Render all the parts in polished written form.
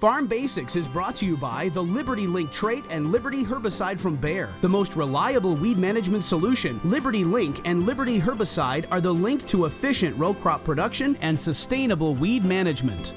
Farm Basics is brought to you by the Liberty Link trait and Liberty herbicide from Bayer. The most reliable weed management solution, Liberty Link and Liberty herbicide are the link to efficient row crop production and sustainable weed management.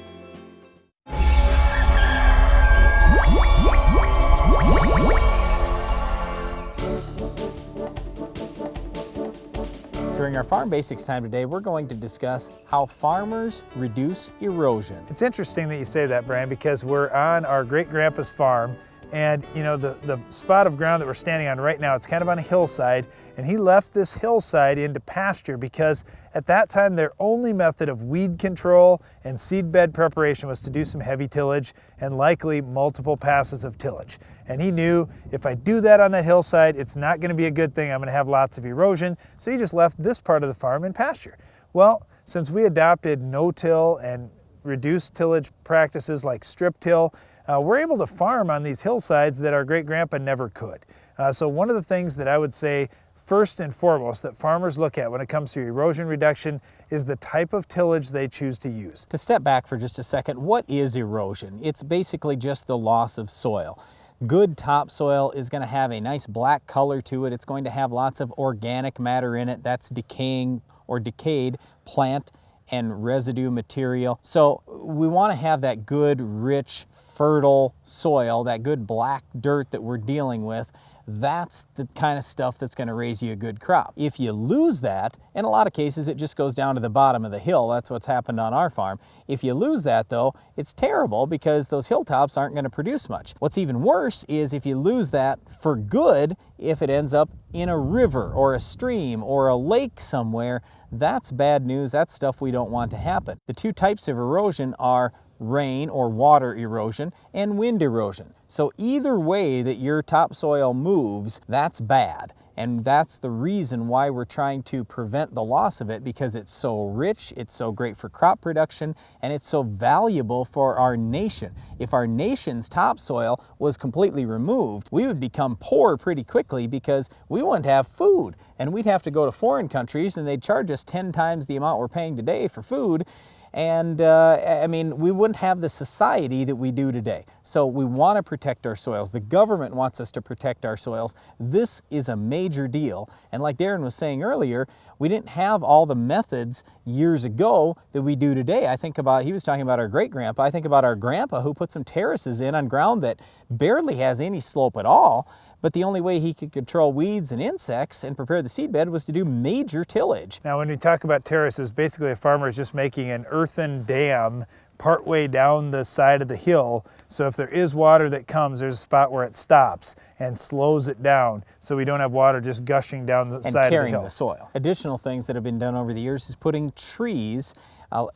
During our Farm Basics time today, we're going to discuss how farmers reduce erosion. It's interesting that you say that, Brian, because we're on our great-grandpa's farm, and you know, the spot of ground that we're standing on right now, it's kind of on a hillside, and he left this hillside into pasture because at that time their only method of weed control and seed bed preparation was to do some heavy tillage and likely multiple passes of tillage. And he knew if I do that on that hillside, it's not going to be a good thing. I'm going to have lots of erosion. So he just left this part of the farm in pasture. Well, since we adopted no-till and reduced tillage practices like strip till, we're able to farm on these hillsides that our great-grandpa never could. So one of the things that I would say first and foremost that farmers look at when it comes to erosion reduction is the type of tillage they choose to use. To step back for just a second, what is erosion? It's basically just the loss of soil. Good topsoil is going to have a nice black color to it. It's going to have lots of organic matter in it. That's decaying or decayed plant and residue material. So we want to have that good, rich, fertile soil, that good black dirt that we're dealing with. That's the kind of stuff that's going to raise you a good crop. If you lose that, in a lot of cases it just goes down to the bottom of the hill. That's what's happened on our farm. If you lose that though, it's terrible because those hilltops aren't going to produce much. What's even worse is if you lose that for good, if it ends up in a river or a stream or a lake somewhere, that's bad news. That's stuff we don't want to happen. The two types of erosion are rain or water erosion and wind erosion. So either way that your topsoil moves, that's bad. And that's the reason why we're trying to prevent the loss of it, because it's so rich, it's so great for crop production, and it's so valuable for our nation. If our nation's topsoil was completely removed, we would become poor pretty quickly because we wouldn't have food. And we'd have to go to foreign countries and they'd charge us 10 times the amount we're paying today for food. And I mean, we wouldn't have the society that we do today. So we want to protect our soils. The government wants us to protect our soils. This is a major deal. And like Darren was saying earlier, we didn't have all the methods years ago that we do today. I think about, he was talking about our great-grandpa. I think about our grandpa who put some terraces in on ground that barely has any slope at all. But the only way he could control weeds and insects and prepare the seedbed was to do major tillage. Now when we talk about terraces, basically a farmer is just making an earthen dam partway down the side of the hill. So if there is water that comes, there's a spot where it stops and slows it down so we don't have water just gushing down the side of the hill. And carrying the soil. Additional things that have been done over the years is putting trees,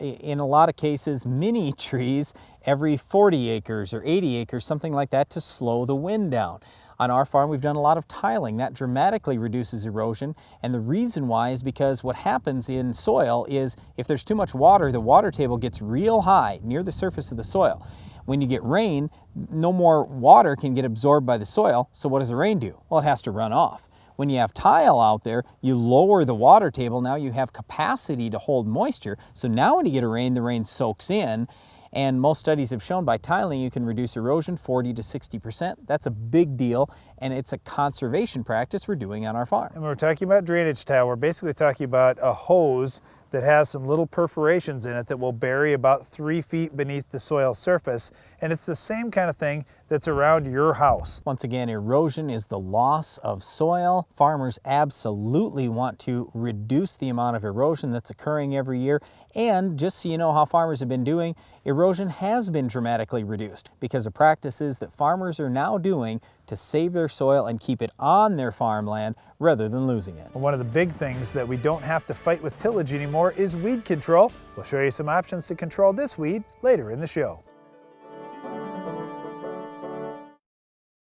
in a lot of cases mini trees, every 40 acres or 80 acres, something like that, to slow the wind down. On our farm, we've done a lot of tiling. That dramatically reduces erosion, and the reason why is because what happens in soil is if there's too much water, the water table gets real high near the surface of the soil. When you get rain, no more water can get absorbed by the soil, so what does the rain do? Well, it has to run off. When you have tile out there, you lower the water table. Now you have capacity to hold moisture, so now when you get a rain, the rain soaks in. And most studies have shown by tiling you can reduce erosion 40 to 60%. That's a big deal, and it's a conservation practice we're doing on our farm. And when we're talking about drainage tile, we're basically talking about a hose that has some little perforations in it that will bury about 3 feet beneath the soil surface. And it's the same kind of thing that's around your house. Once again, erosion is the loss of soil. Farmers absolutely want to reduce the amount of erosion that's occurring every year. And just so you know how farmers have been doing, erosion has been dramatically reduced because of practices that farmers are now doing to save their soil and keep it on their farmland rather than losing it. One of the big things that we don't have to fight with tillage anymore is weed control. We'll show you some options to control this weed later in the show.